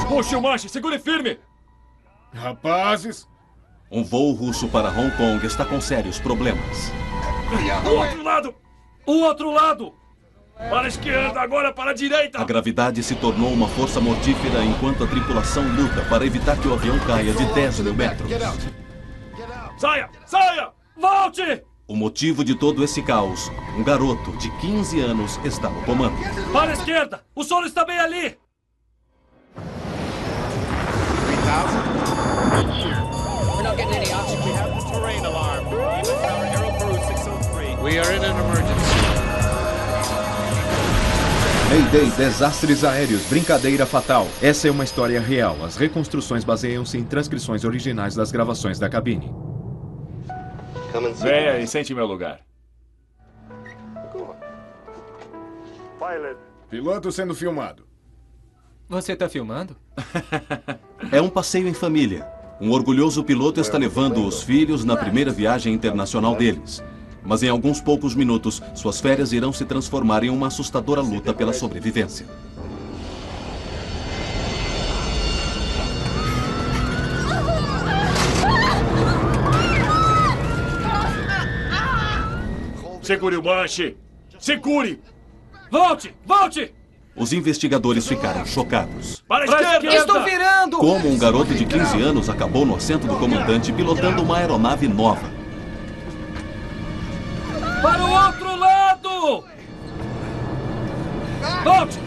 Puxe o manche, segure firme! Rapazes! Um voo russo para Hong Kong está com sérios problemas. O outro lado! O outro lado! Para a esquerda, agora para a direita! A gravidade se tornou uma força mortífera enquanto a tripulação luta para evitar que o avião caia de 10 mil metros. Saia! Saia! Volte! O motivo de todo esse caos, um garoto de 15 anos está no comando. Para a esquerda! O solo está bem ali! We're not getting any oxygen. We have the terrain alarm. Even Tower Aero Peru 603. We are in an emergency. Mayday, desastres aéreos, brincadeira fatal. Essa é uma história real. As reconstruções baseiam-se em transcrições originais das gravações da cabine. Venha e sente em meu lugar. Piloto sendo filmado. Você tá filmando? É um passeio em família. Um orgulhoso piloto está levando os filhos na primeira viagem internacional deles. Mas em alguns poucos minutos, suas férias irão se transformar em uma assustadora luta pela sobrevivência. Segure o manche! Segure! Volte! Volte! Os investigadores ficaram chocados. Para a esquerda! Estou virando! Como um garoto de 15 anos acabou no assento do comandante pilotando uma aeronave nova. Para o outro lado! Volte!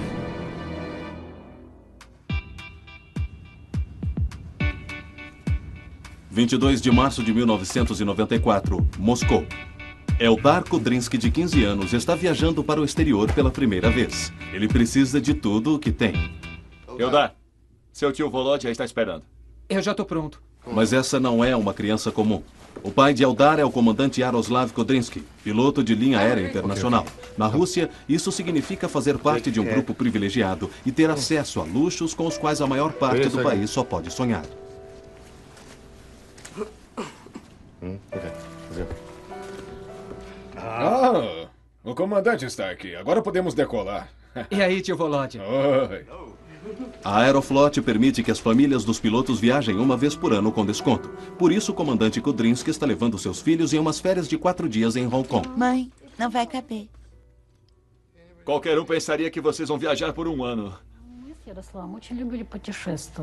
– 22 de março de 1994, Moscou. Eldar Kudrinsky, de 15 anos, está viajando para o exterior pela primeira vez. Ele precisa de tudo o que tem. Eldar, seu tio Volodya está esperando. Eu já tô pronto. Mas essa não é uma criança comum. O pai de Eldar é o comandante Yaroslav Kudrinsky, piloto de linha aérea internacional. Na Rússia, isso significa fazer parte de um grupo privilegiado e ter acesso a luxos com os quais a maior parte do país só pode sonhar. Ah, o comandante está aqui. Agora podemos decolar. E aí, tio Volodya? Oi. A Aeroflot permite que as famílias dos pilotos viajem uma vez por ano com desconto. Por isso, o comandante Kudrinsky está levando seus filhos em umas férias de 4 dias em Hong Kong. Mãe, não vai caber. Qualquer um pensaria que vocês vão viajar por um ano.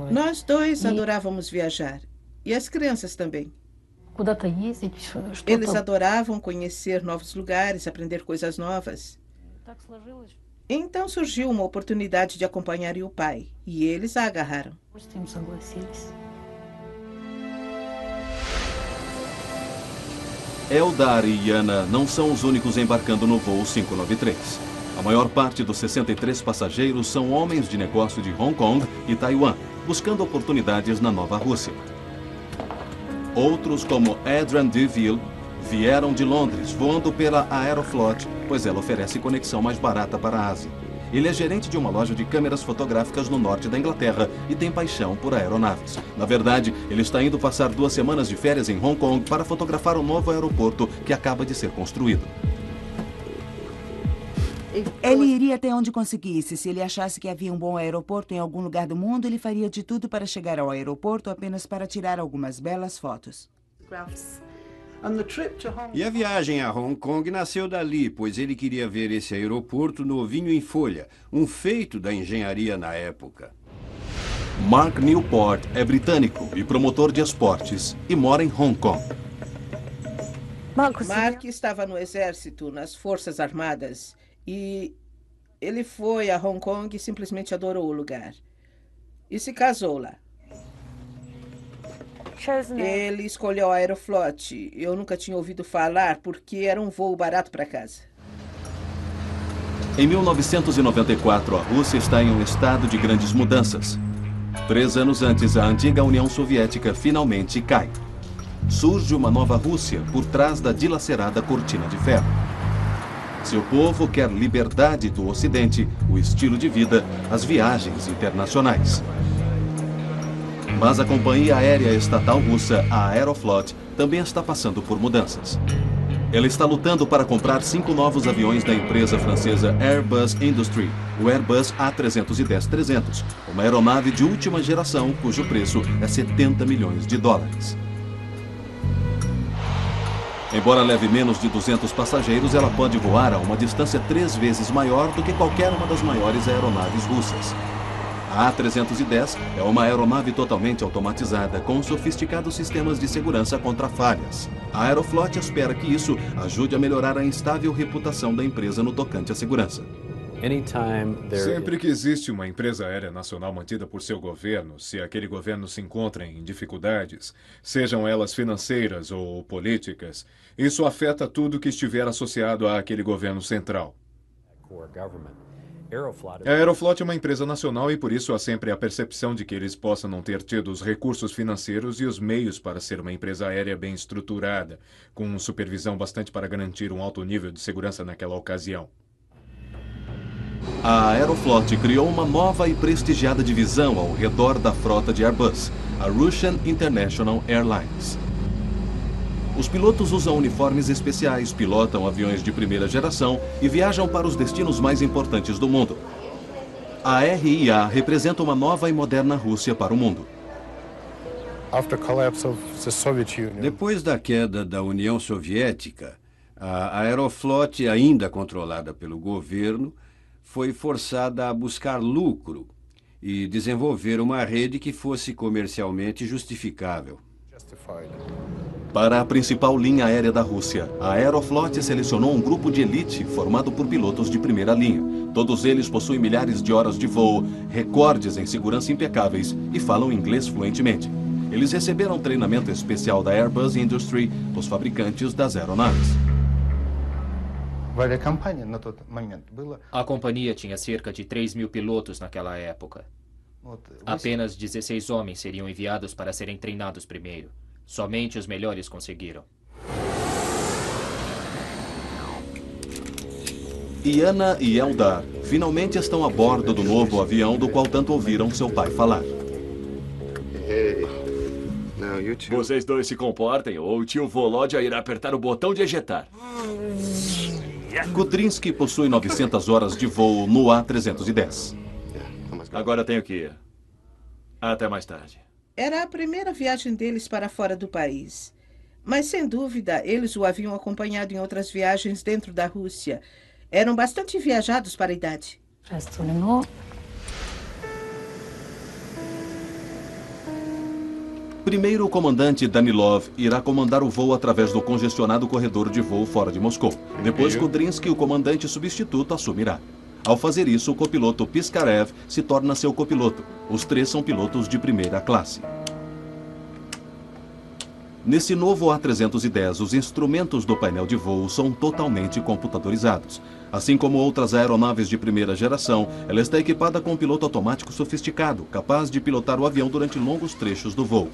Nós dois adorávamos viajar. E as crianças também. Eles adoravam conhecer novos lugares, aprender coisas novas. Então surgiu uma oportunidade de acompanhar o pai. E eles a agarraram. Eldar e Yana não são os únicos embarcando no voo 593. A maior parte dos 63 passageiros são homens de negócio de Hong Kong e Taiwan, buscando oportunidades na Nova Rússia. Outros, como Adrian Deville, vieram de Londres, voando pela Aeroflot, pois ela oferece conexão mais barata para a Ásia. Ele é gerente de uma loja de câmeras fotográficas no norte da Inglaterra e tem paixão por aeronaves. Na verdade, ele está indo passar 2 semanas de férias em Hong Kong para fotografar o novo aeroporto que acaba de ser construído. Ele iria até onde conseguisse. Se ele achasse que havia um bom aeroporto em algum lugar do mundo, ele faria de tudo para chegar ao aeroporto apenas para tirar algumas belas fotos. E a viagem a Hong Kong nasceu dali, pois ele queria ver esse aeroporto novinho em folha, um feito da engenharia na época. Mark Newport é britânico e promotor de esportes e mora em Hong Kong. Mark estava no exército, nas Forças Armadas. E ele foi a Hong Kong e simplesmente adorou o lugar. E se casou lá. Ele escolheu a Aeroflot. Eu nunca tinha ouvido falar porque era um voo barato para casa. Em 1994, a Rússia está em um estado de grandes mudanças. 3 anos antes, a antiga União Soviética finalmente cai. Surge uma nova Rússia por trás da dilacerada cortina de ferro. Seu povo quer liberdade do Ocidente, o estilo de vida, as viagens internacionais. Mas a companhia aérea estatal russa, a Aeroflot, também está passando por mudanças. Ela está lutando para comprar 5 novos aviões da empresa francesa Airbus Industrie, o Airbus A310-300, uma aeronave de última geração cujo preço é 70 milhões de dólares. Embora leve menos de 200 passageiros, ela pode voar a uma distância 3 vezes maior do que qualquer uma das maiores aeronaves russas. A A310 é uma aeronave totalmente automatizada com sofisticados sistemas de segurança contra falhas. A Aeroflot espera que isso ajude a melhorar a instável reputação da empresa no tocante à segurança. Sempre que existe uma empresa aérea nacional mantida por seu governo, se aquele governo se encontra em dificuldades, sejam elas financeiras ou políticas, isso afeta tudo que estiver associado àquele governo central. A Aeroflot é uma empresa nacional e por isso há sempre a percepção de que eles possam não ter tido os recursos financeiros e os meios para ser uma empresa aérea bem estruturada, com supervisão bastante para garantir um alto nível de segurança naquela ocasião. A Aeroflot criou uma nova e prestigiada divisão ao redor da frota de Airbus, a Russian International Airlines. Os pilotos usam uniformes especiais, pilotam aviões de primeira geração e viajam para os destinos mais importantes do mundo. A RIA representa uma nova e moderna Rússia para o mundo. Depois da queda da União Soviética, a Aeroflot, ainda controlada pelo governo, foi forçada a buscar lucro e desenvolver uma rede que fosse comercialmente justificável. Para a principal linha aérea da Rússia, a Aeroflot selecionou um grupo de elite formado por pilotos de primeira linha. Todos eles possuem milhares de horas de voo, recordes em segurança impecáveis e falam inglês fluentemente. Eles receberam treinamento especial da Airbus Industrie, os fabricantes das aeronaves. A companhia tinha cerca de 3.000 pilotos naquela época. Apenas 16 homens seriam enviados para serem treinados primeiro. Somente os melhores conseguiram. Iana e Eldar finalmente estão a bordo do novo avião do qual tanto ouviram seu pai falar. Vocês dois se comportem ou o tio Volodya irá apertar o botão de ejetar. Kudrinsky possui 900 horas de voo no A310. Agora tenho que ir. Até mais tarde. Era a primeira viagem deles para fora do país. Mas, sem dúvida, eles o haviam acompanhado em outras viagens dentro da Rússia. Eram bastante viajados para a idade. Primeiro, o comandante Danilov irá comandar o voo através do congestionado corredor de voo fora de Moscou. Depois, Kudrinsky, o comandante substituto, assumirá. Ao fazer isso, o copiloto Piskarev se torna seu copiloto. Os três são pilotos de primeira classe. Nesse novo A310, os instrumentos do painel de voo são totalmente computadorizados. Assim como outras aeronaves de primeira geração, ela está equipada com um piloto automático sofisticado, capaz de pilotar o avião durante longos trechos do voo.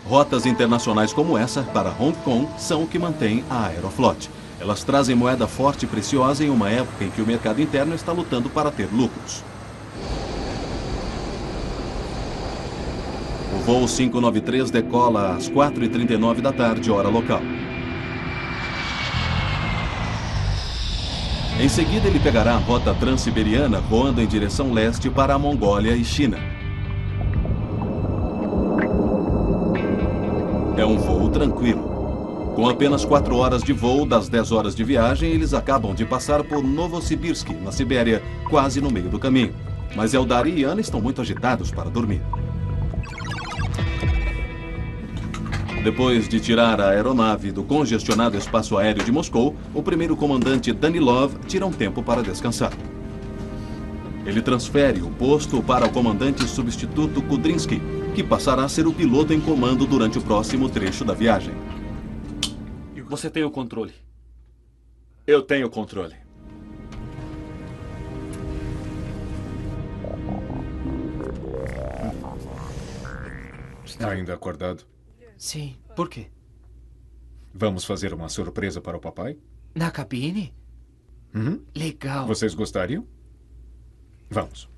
Rotas internacionais como essa, para Hong Kong, são o que mantém a Aeroflot. Elas trazem moeda forte e preciosa em uma época em que o mercado interno está lutando para ter lucros. O voo 593 decola às 4h39 da tarde, hora local. Em seguida, ele pegará a rota transiberiana, voando em direção leste para a Mongólia e China. É um voo tranquilo. Com apenas 4 horas de voo das 10 horas de viagem, eles acabam de passar por Novosibirsk, na Sibéria, quase no meio do caminho. Mas Eldar e Iana estão muito agitados para dormir. Depois de tirar a aeronave do congestionado espaço aéreo de Moscou, o primeiro comandante Danilov tira um tempo para descansar. Ele transfere o posto para o comandante substituto Kudrinsky, que passará a ser o piloto em comando durante o próximo trecho da viagem. Você tem o controle. Eu tenho o controle. Está ainda acordado? Sim. Por quê? Vamos fazer uma surpresa para o papai? Na cabine? Uhum. Legal. Vocês gostariam? Vamos.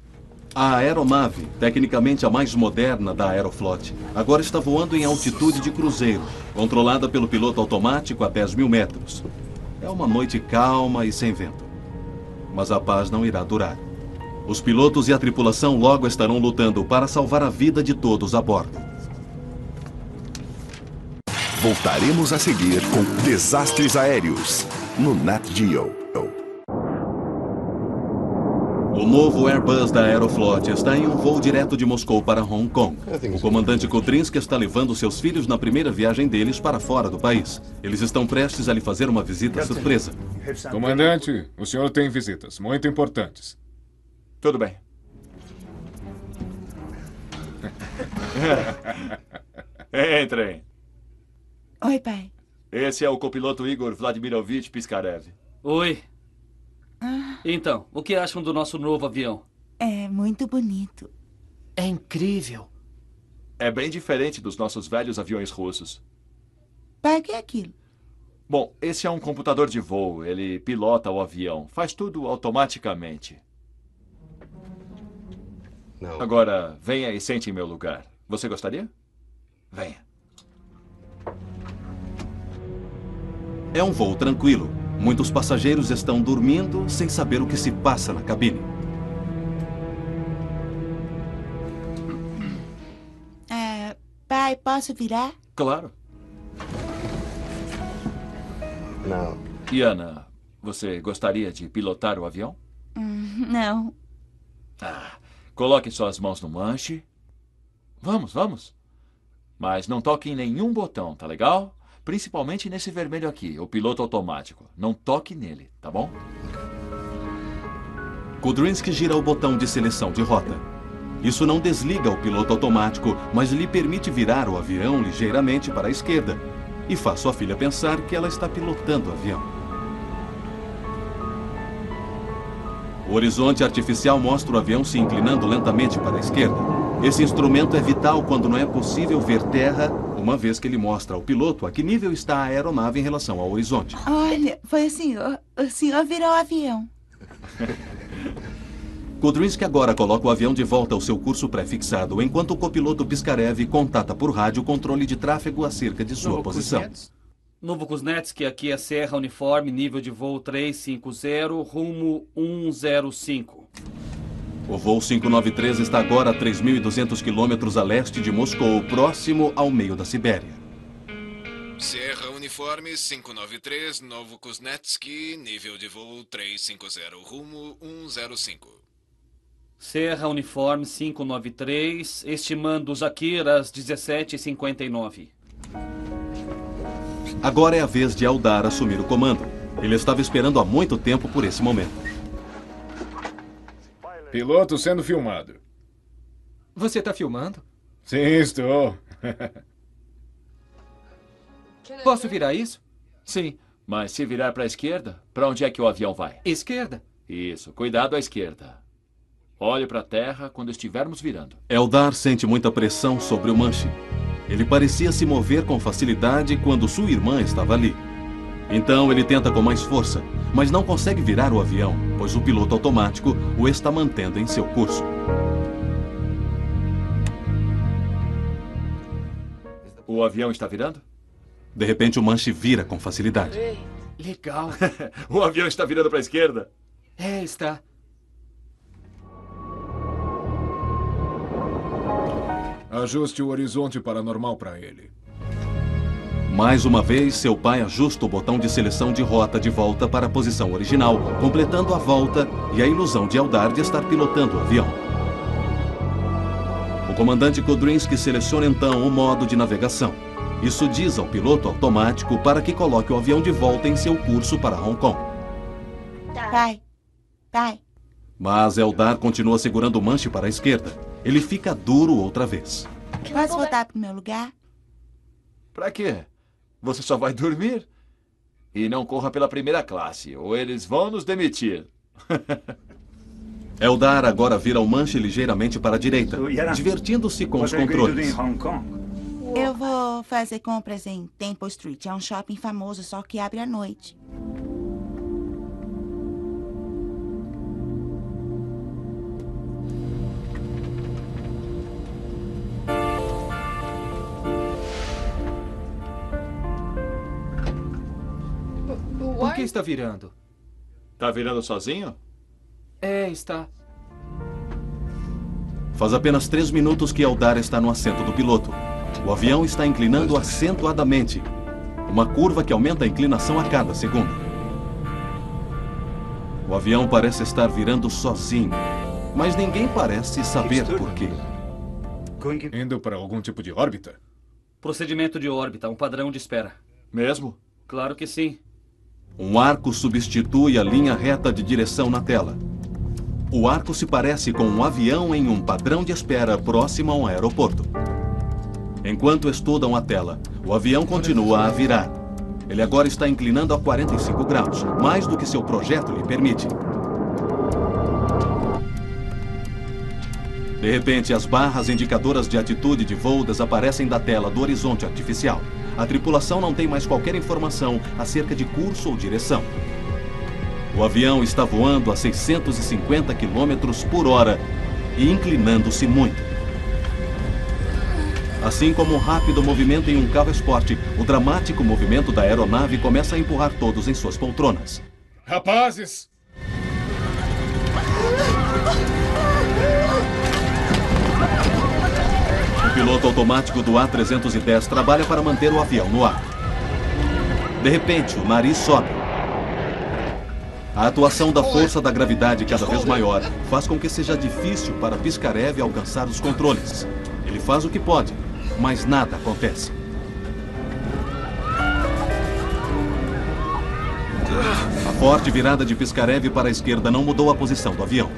A aeronave, tecnicamente a mais moderna da Aeroflot, agora está voando em altitude de cruzeiro, controlada pelo piloto automático a 10 mil metros. É uma noite calma e sem vento. Mas a paz não irá durar. Os pilotos e a tripulação logo estarão lutando para salvar a vida de todos a bordo. Voltaremos a seguir com Desastres Aéreos, no Nat Geo. O novo Airbus da Aeroflot está em um voo direto de Moscou para Hong Kong. O comandante Kudrinski está levando seus filhos na primeira viagem deles para fora do país. Eles estão prestes a lhe fazer uma visita surpresa. Comandante, o senhor tem visitas muito importantes. Tudo bem. Entrem. Oi, pai. Esse é o copiloto Igor Vladimirovich Piskarev. Oi. Então, o que acham do nosso novo avião? É muito bonito. É incrível. É bem diferente dos nossos velhos aviões russos. Pai, o que é aquilo? Bom, esse é um computador de voo. Ele pilota o avião. Faz tudo automaticamente. Não. Agora, venha e sente em meu lugar. Você gostaria? Venha. É um voo tranquilo. Muitos passageiros estão dormindo sem saber o que se passa na cabine. Pai, posso virar? Claro. Não. E Ana, você gostaria de pilotar o avião? Não. Coloque suas mãos no manche. Vamos, vamos. Mas não toque em nenhum botão, tá legal? Principalmente nesse vermelho aqui, o piloto automático. Não toque nele, tá bom? Kudrinski gira o botão de seleção de rota. Isso não desliga o piloto automático, mas lhe permite virar o avião ligeiramente para a esquerda e faz sua filha pensar que ela está pilotando o avião. O horizonte artificial mostra o avião se inclinando lentamente para a esquerda. Esse instrumento é vital quando não é possível ver terra, uma vez que ele mostra ao piloto a que nível está a aeronave em relação ao horizonte. Olha, foi o senhor virou o avião. Kudrinski agora coloca o avião de volta ao seu curso pré-fixado, enquanto o copiloto Piskarev contata por rádio o controle de tráfego acerca de sua posição. Novo Kuznetsky, aqui é Serra Uniforme, nível de voo 350, rumo 105. O voo 593 está agora a 3.200 quilômetros a leste de Moscou, próximo ao meio da Sibéria. Serra Uniforme 593, Novo Kuznetsky, nível de voo 350, rumo 105. Serra Uniforme 593, estimando Zakir às 17h59. Agora é a vez de Eldar assumir o comando. Ele estava esperando há muito tempo por esse momento. Piloto sendo filmado. Você está filmando? Sim, estou. Posso virar isso? Sim, mas se virar para a esquerda, para onde é que o avião vai? Esquerda. Isso, cuidado à esquerda. Olhe para a terra quando estivermos virando. Eldar sente muita pressão sobre o manche. Ele parecia se mover com facilidade quando sua irmã estava ali. Então ele tenta com mais força, mas não consegue virar o avião, pois o piloto automático o está mantendo em seu curso. O avião está virando? De repente o manche vira com facilidade. Legal. O avião está virando para a esquerda? Está. Ajuste o horizonte para normal para ele. Mais uma vez, seu pai ajusta o botão de seleção de rota de volta para a posição original, completando a volta e a ilusão de Eldar de estar pilotando o avião. O comandante Kudrinski seleciona então o modo de navegação. Isso diz ao piloto automático para que coloque o avião de volta em seu curso para Hong Kong. Pai. Mas Eldar continua segurando o manche para a esquerda. Ele fica duro outra vez. Posso voltar para o meu lugar? Para quê? Você só vai dormir? E não corra pela primeira classe, ou eles vão nos demitir. Eldar agora vira o manche ligeiramente para a direita, divertindo-se com os controles. Eu vou fazer compras em Temple Street. É um shopping famoso, só que abre à noite. está virando. Tá virando sozinho? Está. Faz apenas 3 minutos que Eldar está no assento do piloto. O avião está inclinando acentuadamente. Uma curva que aumenta a inclinação a cada segundo. O avião parece estar virando sozinho, mas ninguém parece saber por quê. Indo para algum tipo de órbita? Procedimento de órbita, um padrão de espera. Mesmo? Claro que sim. Um arco substitui a linha reta de direção na tela. O arco se parece com um avião em um padrão de espera próximo a um aeroporto. Enquanto estudam a tela, o avião continua a virar. Ele agora está inclinando a 45 graus, mais do que seu projeto lhe permite. De repente, as barras indicadoras de atitude de voo desaparecem da tela do horizonte artificial. A tripulação não tem mais qualquer informação acerca de curso ou direção. O avião está voando a 650 km por hora e inclinando-se muito. Assim como um rápido movimento em um carro esporte, o dramático movimento da aeronave começa a empurrar todos em suas poltronas. Rapazes! O piloto automático do A310 trabalha para manter o avião no ar. De repente, o nariz sobe. A atuação da força da gravidade cada vez maior faz com que seja difícil para Piskarev alcançar os controles. Ele faz o que pode, mas nada acontece. A forte virada de Piskarev para a esquerda não mudou a posição do avião.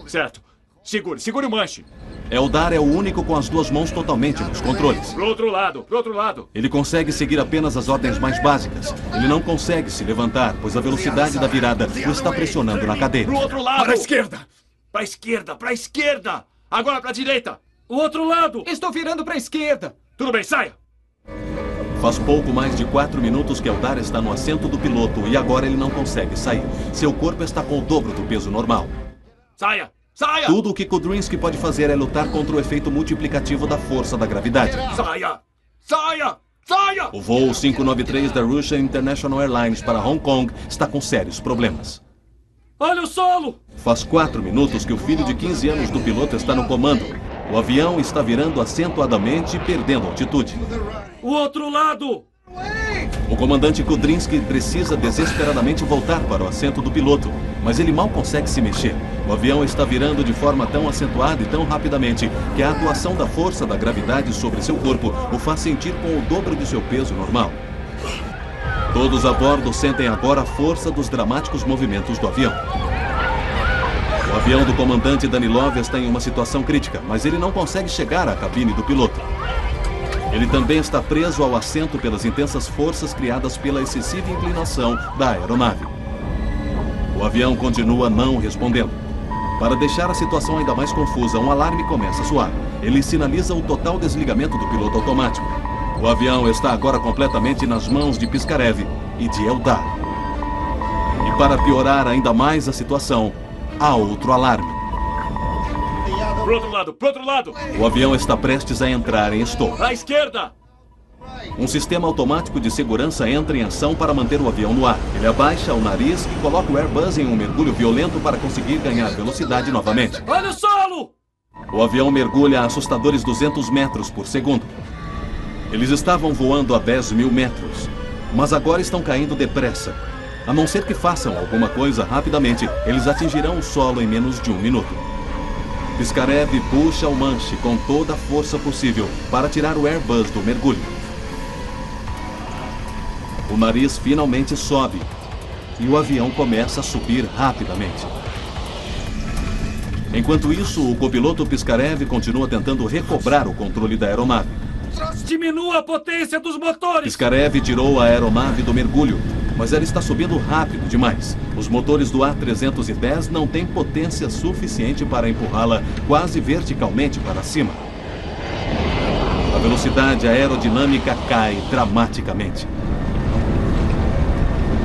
Certo. Segure o manche. Eldar é o único com as 2 mãos totalmente nos controles. Pro outro lado. Ele consegue seguir apenas as ordens mais básicas. Ele não consegue se levantar, pois a velocidade da virada o está pressionando na cadeira. Pro outro lado. Para a esquerda. Pra esquerda. Agora pra direita. O outro lado. Estou virando para a esquerda. Tudo bem, saia. Faz pouco mais de 4 minutos que Eldar está no assento do piloto e agora ele não consegue sair. Seu corpo está com o dobro do peso normal. Saia. Tudo o que Kudrynsky pode fazer é lutar contra o efeito multiplicativo da força da gravidade. Saia. O voo 593 da Russian International Airlines para Hong Kong está com sérios problemas. Olha o solo! Faz 4 minutos que o filho de 15 anos do piloto está no comando. O avião está virando acentuadamente e perdendo altitude. O outro lado! O comandante Kudrynsky precisa desesperadamente voltar para o assento do piloto, mas ele mal consegue se mexer. O avião está virando de forma tão acentuada e tão rapidamente que a atuação da força da gravidade sobre seu corpo o faz sentir com o dobro de seu peso normal. Todos a bordo sentem agora a força dos dramáticos movimentos do avião. O avião do comandante Danilov está em uma situação crítica, mas ele não consegue chegar à cabine do piloto. Ele também está preso ao assento pelas intensas forças criadas pela excessiva inclinação da aeronave. O avião continua não respondendo. Para deixar a situação ainda mais confusa, um alarme começa a soar. Ele sinaliza o total desligamento do piloto automático. O avião está agora completamente nas mãos de Piskarev e de Eldar. E para piorar ainda mais a situação, há outro alarme. Pro outro lado. O avião está prestes a entrar em stall. À esquerda. Um sistema automático de segurança entra em ação para manter o avião no ar. Ele abaixa o nariz e coloca o Airbus em um mergulho violento para conseguir ganhar velocidade novamente. Olha o solo! O avião mergulha a assustadores 200 metros por segundo. Eles estavam voando a 10 mil metros, mas agora estão caindo depressa. A não ser que façam alguma coisa rapidamente, eles atingirão o solo em menos de 1 minuto. Piskarev puxa o manche com toda a força possível para tirar o Airbus do mergulho. O nariz finalmente sobe e o avião começa a subir rapidamente. Enquanto isso, o copiloto Piskarev continua tentando recobrar o controle da aeronave. Diminua a potência dos motores! Piskarev tirou a aeronave do mergulho, mas ela está subindo rápido demais. Os motores do A310 não têm potência suficiente para empurrá-la quase verticalmente para cima. A velocidade aerodinâmica cai dramaticamente.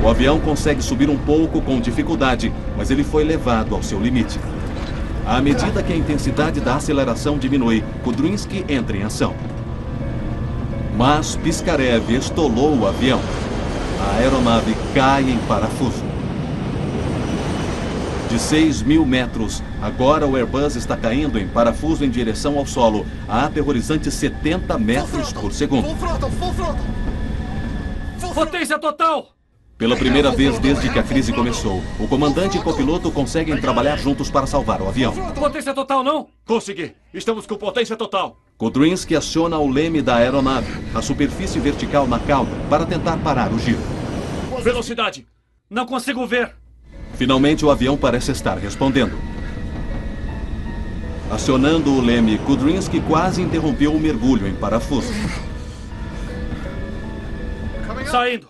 O avião consegue subir um pouco com dificuldade, mas ele foi levado ao seu limite. À medida que a intensidade da aceleração diminui, Kudrynsky entra em ação. Mas Piskarev estolou o avião. A aeronave cai em parafuso. De 6.000 metros, agora o Airbus está caindo em parafuso em direção ao solo a aterrorizantes 70 metros por segundo. Potência total! Pela primeira vez desde que a crise começou, o comandante e copiloto conseguem trabalhar juntos para salvar o avião. Potência total, não? Consegui. Estamos com potência total. Kudrinski aciona o leme da aeronave, a superfície vertical na cauda, para tentar parar o giro. Velocidade. Não consigo ver. Finalmente o avião parece estar respondendo. Acionando o leme, Kudrinski quase interrompeu o mergulho em parafuso. Saindo.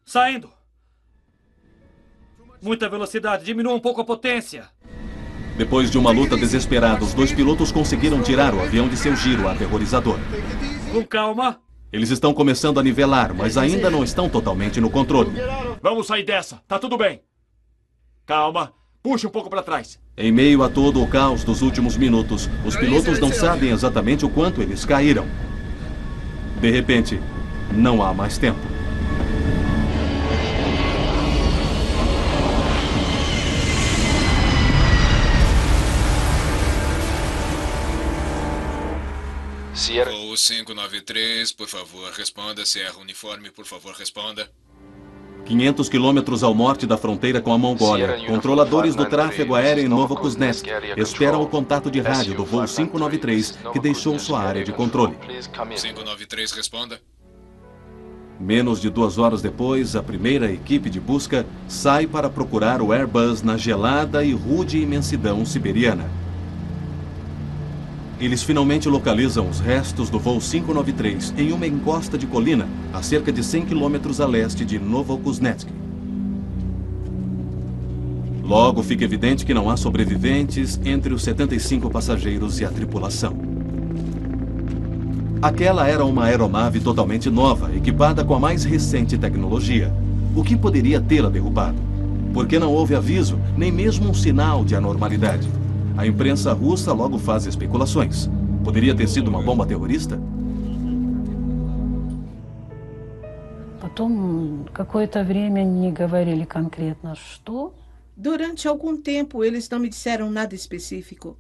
Saindo. Muita velocidade. Diminua um pouco a potência. Depois de uma luta desesperada, os dois pilotos conseguiram tirar o avião de seu giro aterrorizador. Com calma. Eles estão começando a nivelar, mas ainda não estão totalmente no controle. Vamos sair dessa. Tá tudo bem. Calma. Puxa um pouco para trás. Em meio a todo o caos dos últimos minutos, os pilotos não sabem exatamente o quanto eles caíram. De repente, não há mais tempo. Voo 593, por favor, responda. Sierra Uniforme, por favor, responda. 500 quilômetros ao norte da fronteira com a Mongólia, controladores do tráfego aéreo em Novokuznetsk esperam o contato de rádio do voo 593, que deixou sua área de controle. 593, responda. Menos de 2 horas depois, a primeira equipe de busca sai para procurar o Airbus na gelada e rude imensidão siberiana. Eles finalmente localizam os restos do voo 593 em uma encosta de colina, a cerca de 100 quilômetros a leste de Novokuznetsk. Logo fica evidente que não há sobreviventes entre os 75 passageiros e a tripulação. Aquela era uma aeronave totalmente nova, equipada com a mais recente tecnologia. O que poderia tê-la derrubado? Porque não houve aviso, nem mesmo um sinal de anormalidade. A imprensa russa logo faz especulações. Poderia ter sido uma bomba terrorista? Durante algum tempo, eles não me disseram nada específico.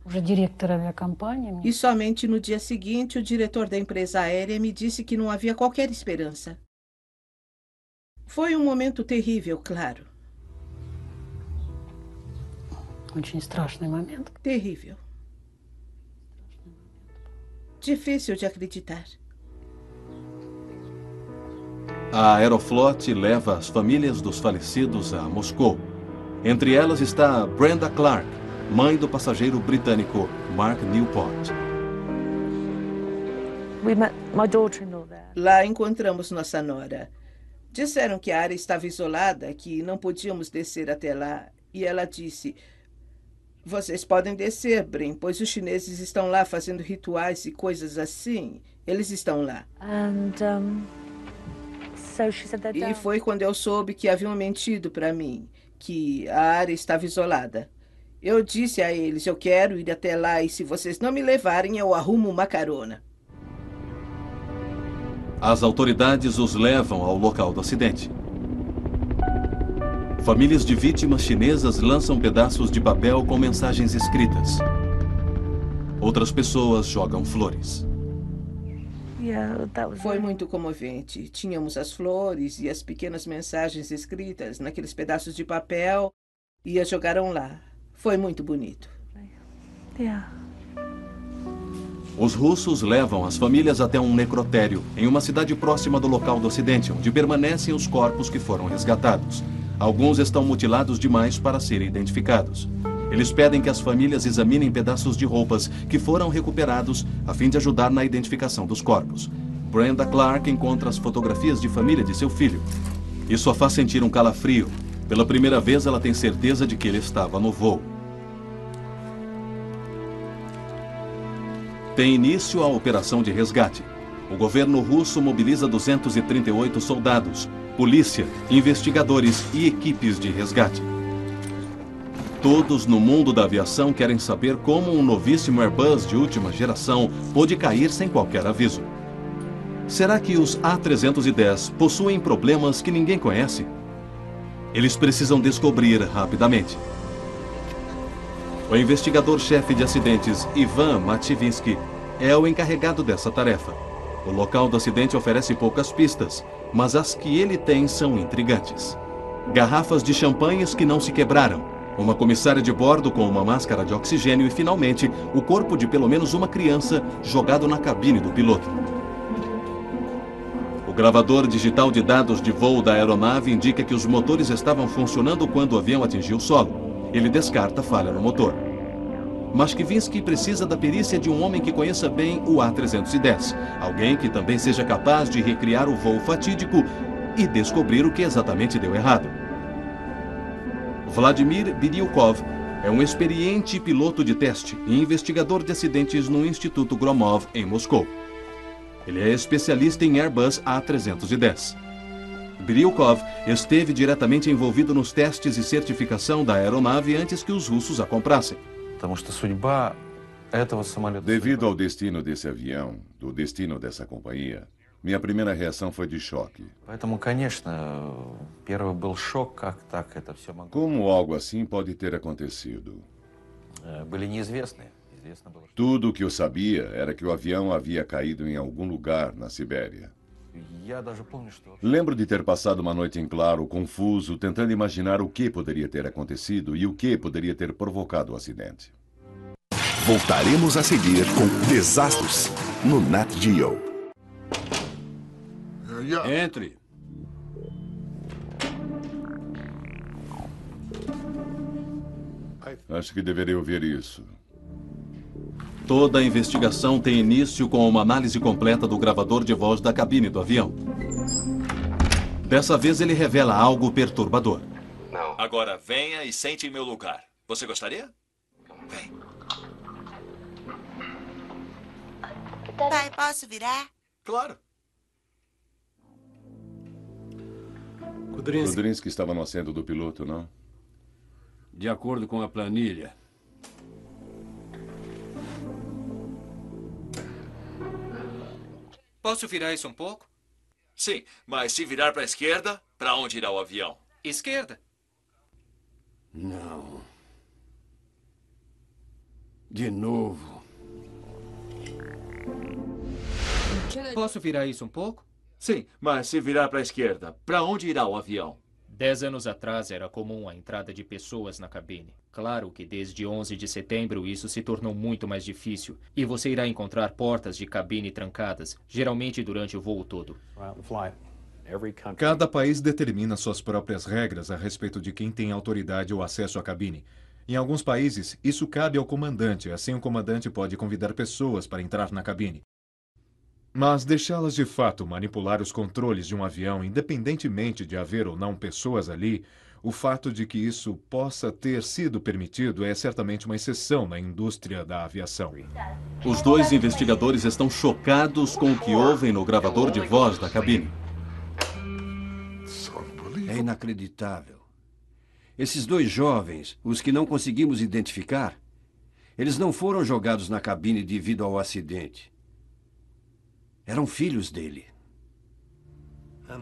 E somente no dia seguinte, o diretor da empresa aérea me disse que não havia qualquer esperança. Foi um momento terrível, claro. Terrível. Difícil de acreditar. A Aeroflot leva as famílias dos falecidos a Moscou. Entre elas está Brenda Clark, mãe do passageiro britânico Mark Newport. Lá encontramos nossa nora. Disseram que a área estava isolada, que não podíamos descer até lá. E ela disse: "Vocês podem descer, Brin, pois os chineses estão lá fazendo rituais e coisas assim. Eles estão lá." E foi quando eu soube que haviam mentido para mim, que a área estava isolada. Eu disse a eles: "Eu quero ir até lá e se vocês não me levarem, eu arrumo uma carona." As autoridades os levam ao local do acidente. Famílias de vítimas chinesas lançam pedaços de papel com mensagens escritas. Outras pessoas jogam flores. Foi muito comovente. Tínhamos as flores e as pequenas mensagens escritas naqueles pedaços de papel e as jogaram lá. Foi muito bonito. Os russos levam as famílias até um necrotério em uma cidade próxima do local do acidente, onde permanecem os corpos que foram resgatados. Alguns estão mutilados demais para serem identificados. Eles pedem que as famílias examinem pedaços de roupas que foram recuperados a fim de ajudar na identificação dos corpos. Brenda Clark encontra as fotografias de família de seu filho. Isso a faz sentir um calafrio. Pela primeira vez, ela tem certeza de que ele estava no voo. Tem início a operação de resgate. O governo russo mobiliza 238 soldados, polícia, investigadores e equipes de resgate. Todos no mundo da aviação querem saber como um novíssimo Airbus de última geração pôde cair sem qualquer aviso. Será que os A310 possuem problemas que ninguém conhece? Eles precisam descobrir rapidamente. O investigador-chefe de acidentes, Ivan Mativinsky, é o encarregado dessa tarefa. O local do acidente oferece poucas pistas, mas as que ele tem são intrigantes. Garrafas de champanhes que não se quebraram, uma comissária de bordo com uma máscara de oxigênio e, finalmente, o corpo de pelo menos uma criança jogado na cabine do piloto. O gravador digital de dados de voo da aeronave indica que os motores estavam funcionando quando o avião atingiu o solo. Ele descarta falha no motor. Mas Kivinsky precisa da perícia de um homem que conheça bem o A310. Alguém que também seja capaz de recriar o voo fatídico e descobrir o que exatamente deu errado. Vladimir Biryukov é um experiente piloto de teste e investigador de acidentes no Instituto Gromov, em Moscou. Ele é especialista em Airbus A310. Biryukov esteve diretamente envolvido nos testes e certificação da aeronave antes que os russos a comprassem. Devido ao destino desse avião, do destino dessa companhia, minha primeira reação foi de choque. Como algo assim pode ter acontecido? Tudo o que eu sabia era que o avião havia caído em algum lugar na Sibéria. Lembro de ter passado uma noite em claro, confuso, tentando imaginar o que poderia ter acontecido e o que poderia ter provocado o acidente. Voltaremos a seguir com Desastres no Nat Geo. Entre. Acho que deveria ouvir isso. Toda a investigação tem início com uma análise completa do gravador de voz da cabine do avião. Dessa vez ele revela algo perturbador. Não. Agora venha e sente em meu lugar. Você gostaria? Vem. Pai, posso virar? Claro. Kudrinsky estava no assento do piloto, não? De acordo com a planilha. Posso virar isso um pouco? Sim, mas se virar para a esquerda, para onde irá o avião? Esquerda. Não. De novo. Posso virar isso um pouco? Sim, mas se virar para a esquerda, para onde irá o avião? 10 anos atrás era comum a entrada de pessoas na cabine. Claro que desde 11 de setembro isso se tornou muito mais difícil e você irá encontrar portas de cabine trancadas, geralmente durante o voo todo. Cada país determina suas próprias regras a respeito de quem tem autoridade ou acesso à cabine. Em alguns países, isso cabe ao comandante, assim o comandante pode convidar pessoas para entrar na cabine. Mas deixá-las de fato manipular os controles de um avião, independentemente de haver ou não pessoas ali, o fato de que isso possa ter sido permitido é certamente uma exceção na indústria da aviação. Os dois investigadores estão chocados com o que ouvem no gravador de voz da cabine. É inacreditável. Esses dois jovens, os que não conseguimos identificar, eles não foram jogados na cabine devido ao acidente. Eram filhos dele.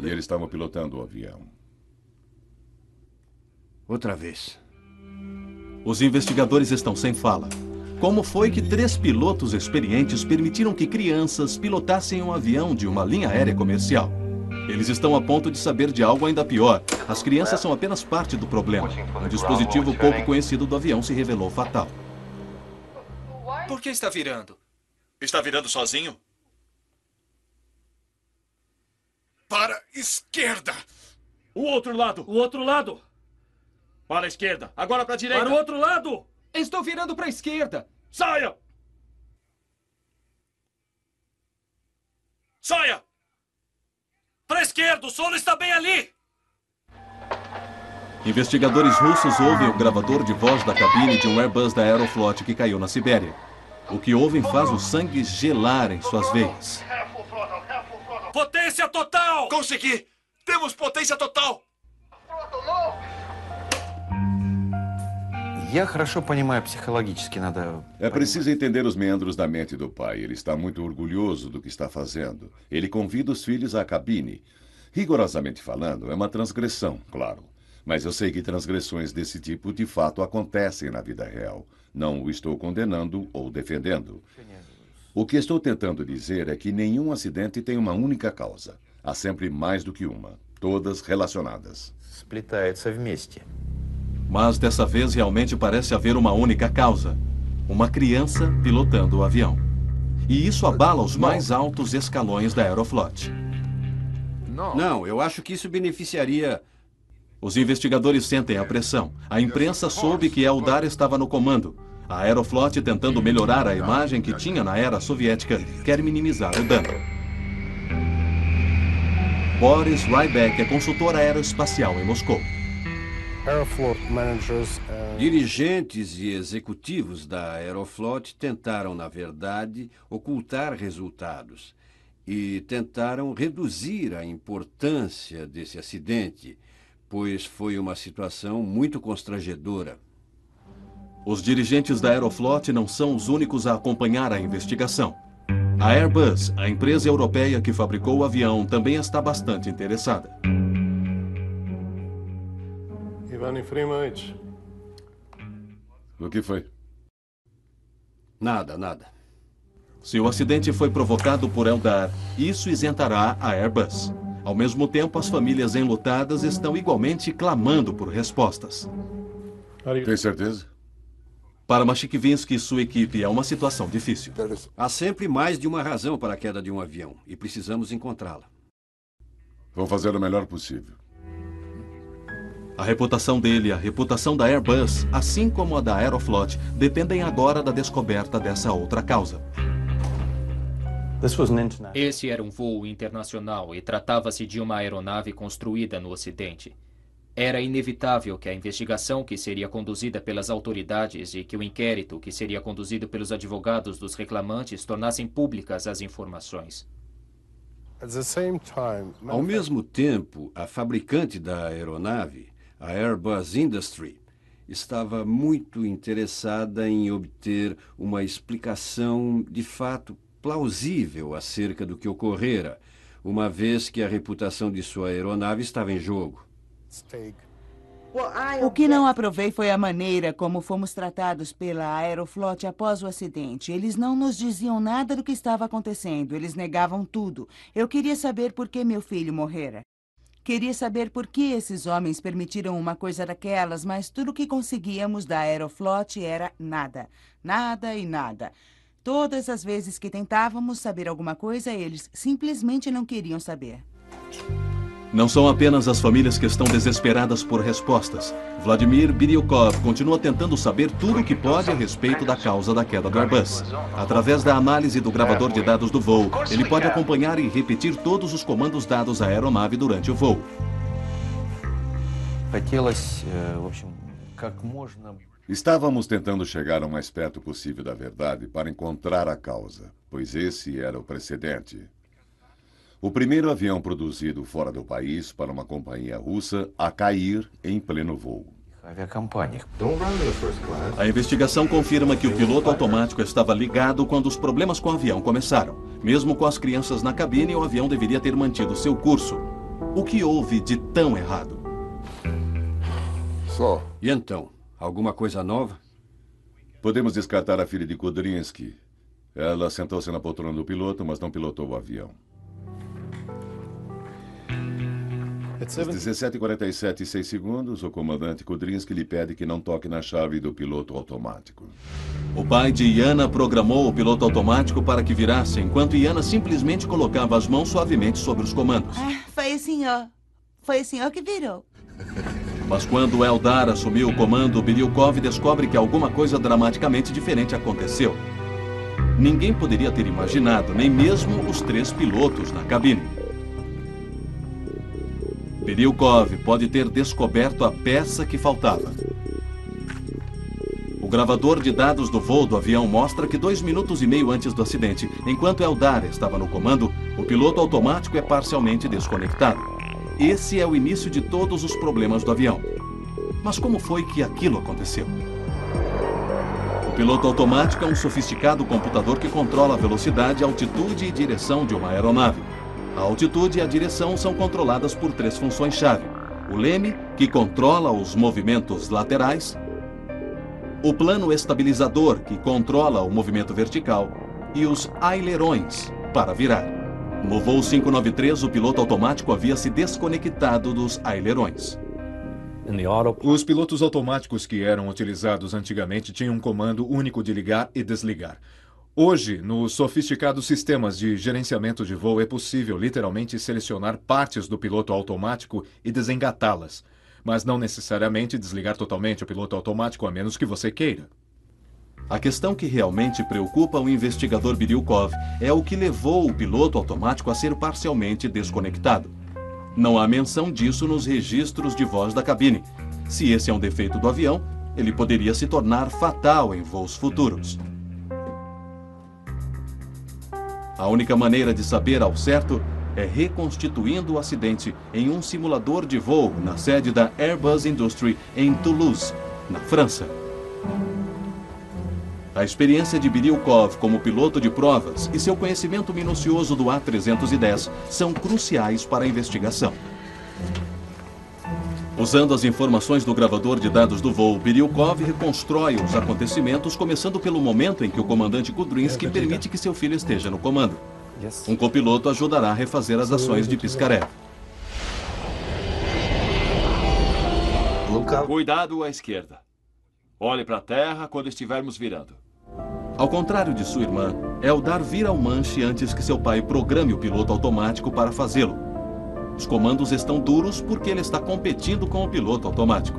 E eles estavam pilotando o avião. Outra vez. Os investigadores estão sem fala. Como foi que 3 pilotos experientes permitiram que crianças pilotassem um avião de uma linha aérea comercial? Eles estão a ponto de saber de algo ainda pior. As crianças são apenas parte do problema. Um dispositivo pouco conhecido do avião se revelou fatal. Por que está virando? Está virando sozinho? Para a esquerda! O outro lado! O outro lado! Para a esquerda! Agora para a direita! Para o outro lado! Estou virando para a esquerda! Saia! Saia! Para a esquerda! O solo está bem ali! Investigadores russos ouvem o gravador de voz da cabine de um Airbus da Aeroflot que caiu na Sibéria. O que ouvem faz o sangue gelar em suas veias. Potência total! Consegui! Temos potência total! É preciso entender os meandros da mente do pai. Ele está muito orgulhoso do que está fazendo. Ele convida os filhos à cabine. Rigorosamente falando, é uma transgressão, claro. Mas eu sei que transgressões desse tipo de fato acontecem na vida real. Não o estou condenando ou defendendo. O que estou tentando dizer é que nenhum acidente tem uma única causa. Há sempre mais do que uma, todas relacionadas. Mas dessa vez realmente parece haver uma única causa. Uma criança pilotando o avião. E isso abala os mais altos escalões da Aeroflot. Não, eu acho que isso beneficiaria... Os investigadores sentem a pressão. A imprensa soube que Eldar estava no comando. A Aeroflot, tentando melhorar a imagem que tinha na era soviética, quer minimizar o dano. Boris Ryback é consultor aeroespacial em Moscou. Dirigentes e executivos da Aeroflot tentaram, na verdade, ocultar resultados e tentaram reduzir a importância desse acidente, pois foi uma situação muito constrangedora. Os dirigentes da Aeroflot não são os únicos a acompanhar a investigação. A Airbus, a empresa europeia que fabricou o avião, também está bastante interessada. Ivan Efremovich. O que foi? Nada. Se o acidente foi provocado por Eldar, isso isentará a Airbus. Ao mesmo tempo, as famílias enlutadas estão igualmente clamando por respostas. Tem certeza? Para Mashkivinsky e sua equipe, é uma situação difícil. Há sempre mais de uma razão para a queda de um avião, e precisamos encontrá-la. Vou fazer o melhor possível. A reputação dele e a reputação da Airbus, assim como a da Aeroflot, dependem agora da descoberta dessa outra causa. Esse era um voo internacional e tratava-se de uma aeronave construída no Ocidente. Era inevitável que a investigação que seria conduzida pelas autoridades e que o inquérito que seria conduzido pelos advogados dos reclamantes tornassem públicas as informações. Ao mesmo tempo, a fabricante da aeronave, a Airbus Industrie, estava muito interessada em obter uma explicação de fato plausível acerca do que ocorrera, uma vez que a reputação de sua aeronave estava em jogo. O que não aprovei foi a maneira como fomos tratados pela Aeroflot após o acidente. Eles não nos diziam nada do que estava acontecendo. Eles negavam tudo. Eu queria saber por que meu filho morrera. Queria saber por que esses homens permitiram uma coisa daquelas, mas tudo o que conseguíamos da Aeroflot era nada. Nada e nada. Todas as vezes que tentávamos saber alguma coisa, eles simplesmente não queriam saber. Não são apenas as famílias que estão desesperadas por respostas. Vladimir Biryukov continua tentando saber tudo o que pode a respeito da causa da queda do Airbus. Através da análise do gravador de dados do voo, ele pode acompanhar e repetir todos os comandos dados à aeronave durante o voo. Estávamos tentando chegar o mais perto possível da verdade para encontrar a causa, pois esse era o precedente. O primeiro avião produzido fora do país para uma companhia russa a cair em pleno voo. A investigação confirma que o piloto automático estava ligado quando os problemas com o avião começaram. Mesmo com as crianças na cabine, o avião deveria ter mantido seu curso. O que houve de tão errado? E então, alguma coisa nova? Podemos descartar a filha de Kudrinsky. Ela sentou-se na poltrona do piloto, mas não pilotou o avião. Às 17h47 e 6 segundos, o comandante Kudrinsky lhe pede que não toque na chave do piloto automático. O pai de Yana programou o piloto automático para que virasse, enquanto Yana simplesmente colocava as mãos suavemente sobre os comandos. Foi o senhor que virou. Mas quando Eldar assumiu o comando, Biryukov descobre que alguma coisa dramaticamente diferente aconteceu. Ninguém poderia ter imaginado, nem mesmo os 3 pilotos na cabine. Biryukov pode ter descoberto a peça que faltava. O gravador de dados do voo do avião mostra que 2 minutos e meio antes do acidente, enquanto Eldar estava no comando, o piloto automático é parcialmente desconectado. Esse é o início de todos os problemas do avião. Mas como foi que aquilo aconteceu? piloto automático é um sofisticado computador que controla a velocidade, altitude e direção de uma aeronave. A altitude e a direção são controladas por 3 funções-chave. O leme, que controla os movimentos laterais. O plano estabilizador, que controla o movimento vertical. E os ailerões, para virar. No voo 593, o piloto automático havia se desconectado dos ailerões. Os pilotos automáticos que eram utilizados antigamente tinham um comando único de ligar e desligar. Hoje, nos sofisticados sistemas de gerenciamento de voo, é possível literalmente selecionar partes do piloto automático e desengatá-las, mas não necessariamente desligar totalmente o piloto automático, a menos que você queira. A questão que realmente preocupa o investigador Biryukov é o que levou o piloto automático a ser parcialmente desconectado. Não há menção disso nos registros de voz da cabine. Se esse é um defeito do avião, ele poderia se tornar fatal em voos futuros. A única maneira de saber ao certo é reconstituindo o acidente em um simulador de voo na sede da Airbus Industrie em Toulouse, na França. A experiência de Biryukov como piloto de provas e seu conhecimento minucioso do A310 são cruciais para a investigação. Usando as informações do gravador de dados do voo, Biryukov reconstrói os acontecimentos, começando pelo momento em que o comandante Kudrinsky permite que seu filho esteja no comando. Um copiloto ajudará a refazer as ações de Piskarev. Cuidado à esquerda. Olhe para a terra quando estivermos virando. Ao contrário de sua irmã, Eldar vira ao manche antes que seu pai programe o piloto automático para fazê-lo. Os comandos estão duros porque ele está competindo com o piloto automático.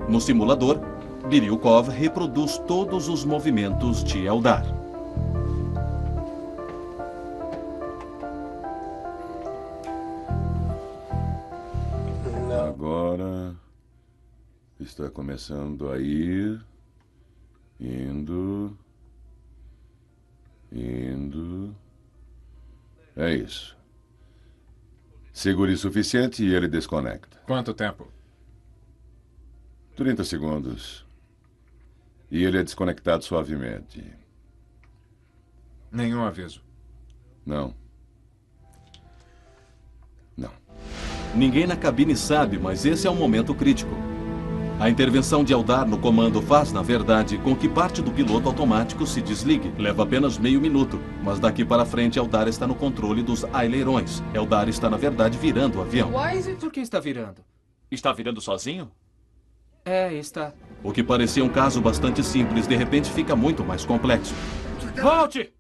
No simulador, Biryukov reproduz todos os movimentos de Eldar. Agora está começando a ir, indo. É isso. Segure o suficiente e ele desconecta. Quanto tempo? 30 segundos. E ele é desconectado suavemente. Nenhum aviso? Não. Ninguém na cabine sabe, mas esse é um momento crítico. A intervenção de Eldar no comando faz, na verdade, com que parte do piloto automático se desligue. Leva apenas meio minuto, mas daqui para frente Eldar está no controle dos ailerões. Eldar está, na verdade, virando o avião. Por que está virando? Está virando sozinho? Está. O que parecia um caso bastante simples, de repente fica muito mais complexo. Volte!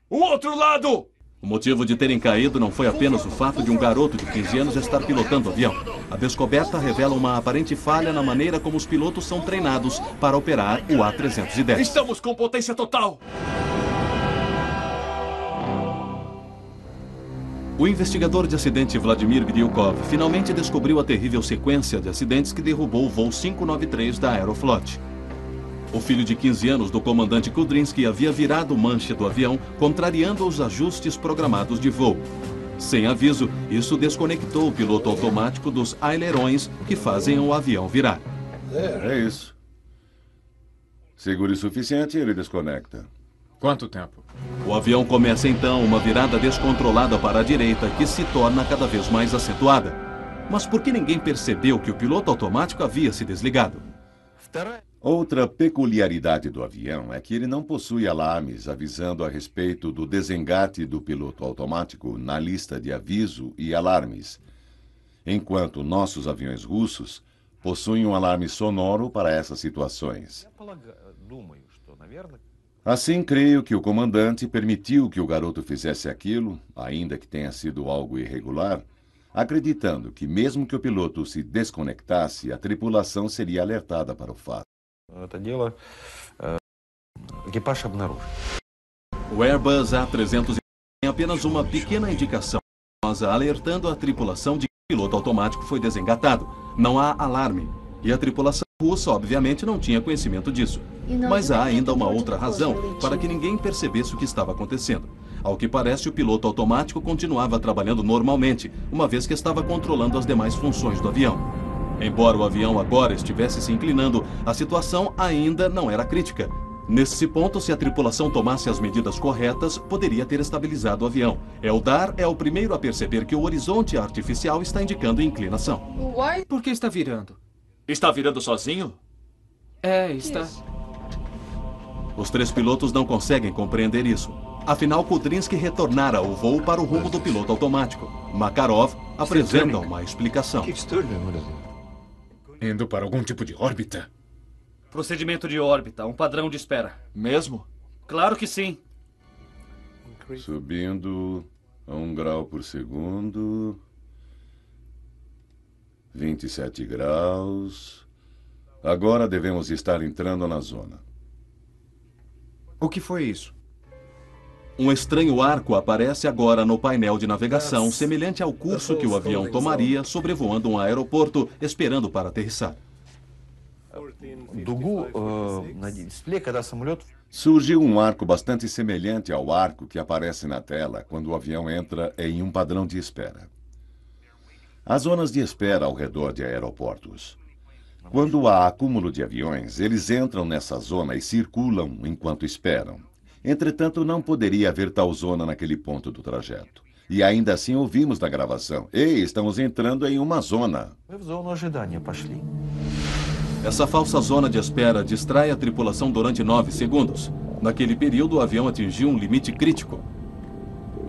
O outro lado! O motivo de terem caído não foi apenas o fato de um garoto de 15 anos estar pilotando o avião. A descoberta revela uma aparente falha na maneira como os pilotos são treinados para operar o A310. Estamos com potência total! O investigador de acidente Vladimir Biryukov finalmente descobriu a terrível sequência de acidentes que derrubou o voo 593 da Aeroflot. O filho de 15 anos do comandante Kudrinsky havia virado o manche do avião, contrariando os ajustes programados de voo. Sem aviso, isso desconectou o piloto automático dos ailerões que fazem o avião virar. É isso. Segure o suficiente e ele desconecta. Quanto tempo? O avião começa então uma virada descontrolada para a direita que se torna cada vez mais acentuada. Mas por que ninguém percebeu que o piloto automático havia se desligado? Outra peculiaridade do avião é que ele não possui alarmes avisando a respeito do desengate do piloto automático na lista de aviso e alarmes, enquanto nossos aviões russos possuem um alarme sonoro para essas situações. Assim, creio que o comandante permitiu que o garoto fizesse aquilo, ainda que tenha sido algo irregular, acreditando que mesmo que o piloto se desconectasse, a tripulação seria alertada para o fato. O Airbus A310 tem apenas uma pequena indicação, alertando a tripulação de que o piloto automático foi desengatado. Não há alarme. E a tripulação russa, obviamente, não tinha conhecimento disso. Mas há ainda uma outra razão para que ninguém percebesse o que estava acontecendo. Ao que parece, o piloto automático continuava trabalhando normalmente, uma vez que estava controlando as demais funções do avião. Embora o avião agora estivesse se inclinando, a situação ainda não era crítica. Nesse ponto, se a tripulação tomasse as medidas corretas, poderia ter estabilizado o avião. Eldar é o primeiro a perceber que o horizonte artificial está indicando inclinação. Por que está virando? Está virando sozinho? É, está. Os 3 pilotos não conseguem compreender isso. Afinal, Kudrinski retornara o voo para o rumo do piloto automático. Makarov apresenta uma explicação. Indo para algum tipo de órbita? Procedimento de órbita, um padrão de espera. Mesmo? Claro que sim. Subindo a 1 grau por segundo. 27 graus. Agora devemos estar entrando na zona. O que foi isso? Um estranho arco aparece agora no painel de navegação, semelhante ao curso que o avião tomaria sobrevoando um aeroporto, esperando para aterrissar. Surgiu um arco bastante semelhante ao arco que aparece na tela quando o avião entra em um padrão de espera. Há zonas de espera ao redor de aeroportos. Quando há acúmulo de aviões, eles entram nessa zona e circulam enquanto esperam. Entretanto, não poderia haver tal zona naquele ponto do trajeto. E ainda assim ouvimos na gravação: "Ei, estamos entrando em uma zona." Essa falsa zona de espera distrai a tripulação durante 9 segundos. Naquele período, o avião atingiu um limite crítico.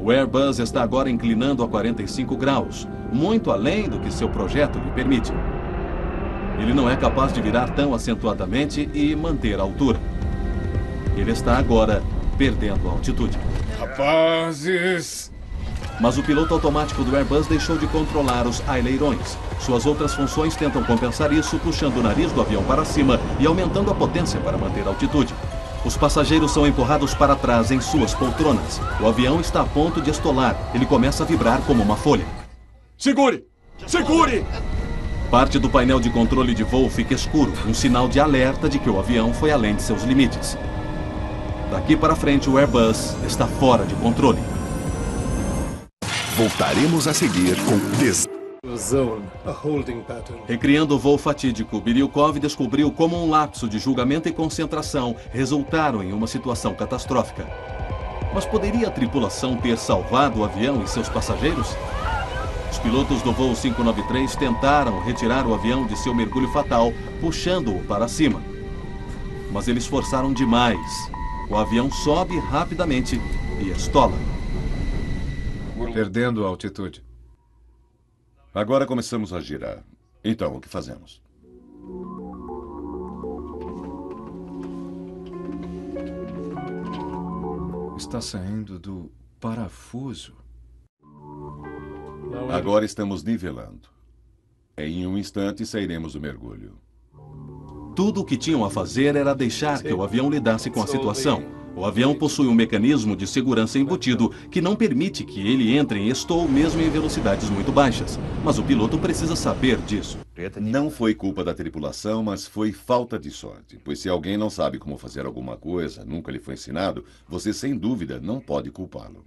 O Airbus está agora inclinando a 45 graus, muito além do que seu projeto lhe permite. Ele não é capaz de virar tão acentuadamente e manter a altura. Ele está agora perdendo a altitude. Rapazes! Mas o piloto automático do Airbus deixou de controlar os aileirões. Suas outras funções tentam compensar isso, puxando o nariz do avião para cima e aumentando a potência para manter a altitude. Os passageiros são empurrados para trás em suas poltronas. O avião está a ponto de estolar. Ele começa a vibrar como uma folha. Segure! Segure! Parte do painel de controle de voo fica escuro, um sinal de alerta de que o avião foi além de seus limites. Daqui para frente, o Airbus está fora de controle. Voltaremos a seguir com Recriando o voo fatídico, Biryukov descobriu como um lapso de julgamento e concentração resultaram em uma situação catastrófica. Mas poderia a tripulação ter salvado o avião e seus passageiros? Os pilotos do voo 593 tentaram retirar o avião de seu mergulho fatal, puxando-o para cima. Mas eles forçaram demais. O avião sobe rapidamente e estola. Perdendo a altitude. Agora começamos a girar. Então, o que fazemos? Está saindo do parafuso. Agora estamos nivelando. Em um instante sairemos do mergulho. Tudo o que tinham a fazer era deixar que o avião lidasse com a situação. O avião possui um mecanismo de segurança embutido que não permite que ele entre em stall mesmo em velocidades muito baixas. Mas o piloto precisa saber disso. Não foi culpa da tripulação, mas foi falta de sorte. Pois se alguém não sabe como fazer alguma coisa, nunca lhe foi ensinado, você sem dúvida não pode culpá-lo.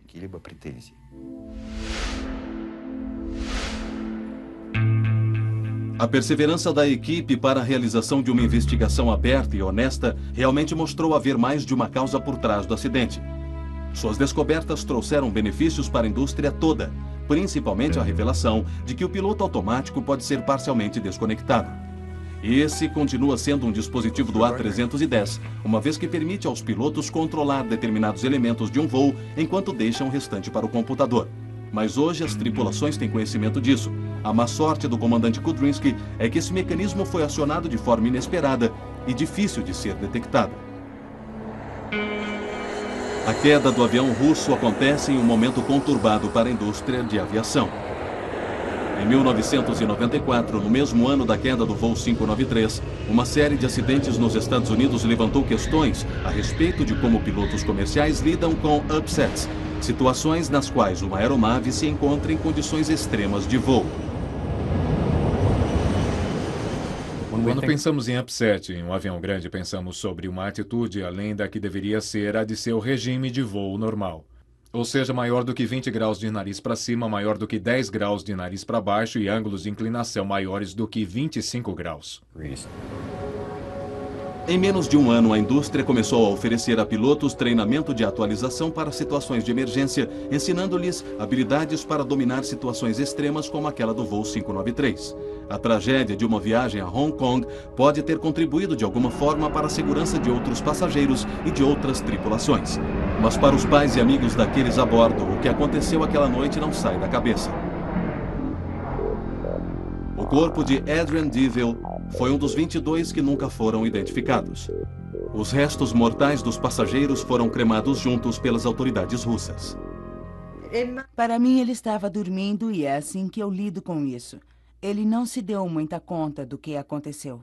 A perseverança da equipe para a realização de uma investigação aberta e honesta realmente mostrou haver mais de uma causa por trás do acidente. Suas descobertas trouxeram benefícios para a indústria toda, principalmente a revelação de que o piloto automático pode ser parcialmente desconectado. Esse continua sendo um dispositivo do A310, uma vez que permite aos pilotos controlar determinados elementos de um voo enquanto deixam o restante para o computador. Mas hoje as tripulações têm conhecimento disso. A má sorte do comandante Kudrinski é que esse mecanismo foi acionado de forma inesperada e difícil de ser detectada. A queda do avião russo acontece em um momento conturbado para a indústria de aviação. Em 1994, no mesmo ano da queda do voo 593, uma série de acidentes nos Estados Unidos levantou questões a respeito de como pilotos comerciais lidam com upsets, situações nas quais uma aeronave se encontra em condições extremas de voo. Quando pensamos em upset em um avião grande, pensamos sobre uma atitude além da que deveria ser a de seu regime de voo normal. Ou seja, maior do que 20 graus de nariz para cima, maior do que 10 graus de nariz para baixo e ângulos de inclinação maiores do que 25 graus. Em menos de um ano, a indústria começou a oferecer a pilotos treinamento de atualização para situações de emergência, ensinando-lhes habilidades para dominar situações extremas como aquela do voo 593. A tragédia de uma viagem a Hong Kong pode ter contribuído de alguma forma para a segurança de outros passageiros e de outras tripulações. Mas para os pais e amigos daqueles a bordo, o que aconteceu aquela noite não sai da cabeça. O corpo de Adrian Deville foi um dos 22 que nunca foram identificados. Os restos mortais dos passageiros foram cremados juntos pelas autoridades russas. Para mim, ele estava dormindo e é assim que eu lido com isso. Ele não se deu muita conta do que aconteceu.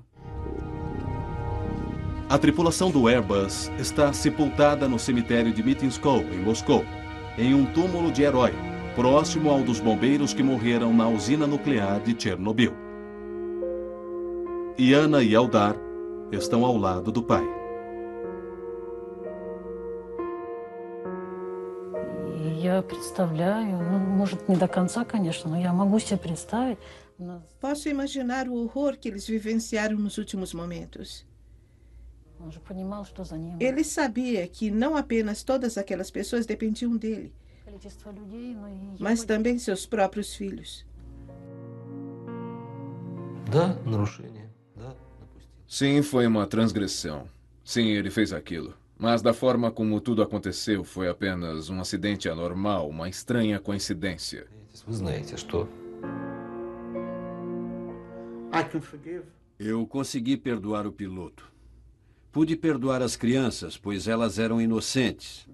A tripulação do Airbus está sepultada no cemitério de Mitinskov, em Moscou, em um túmulo de herói, próximo ao dos bombeiros que morreram na usina nuclear de Chernobyl. Yana e Eldar estão ao lado do pai. Posso imaginar o horror que eles vivenciaram nos últimos momentos. Ele sabia que não apenas todas aquelas pessoas dependiam dele, mas também seus próprios filhos. Sim, foi uma transgressão. Sim, ele fez aquilo. Mas da forma como tudo aconteceu, foi apenas um acidente anormal, uma estranha coincidência. Eu consegui perdoar o piloto. Pude perdoar as crianças, pois elas eram inocentes.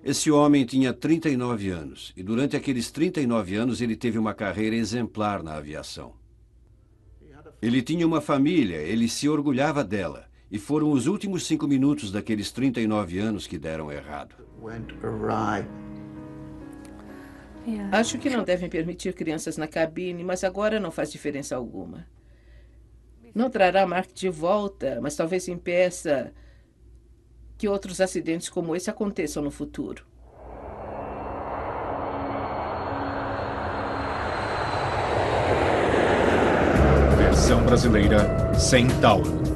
Esse homem tinha 39 anos, e durante aqueles 39 anos ele teve uma carreira exemplar na aviação. Ele tinha uma família, ele se orgulhava dela, e foram os últimos 5 minutos daqueles 39 anos que deram errado. Acho que não devem permitir crianças na cabine, mas agora não faz diferença alguma. Não trará Mark de volta, mas talvez impeça que outros acidentes como esse aconteçam no futuro. Versão brasileira Centauro.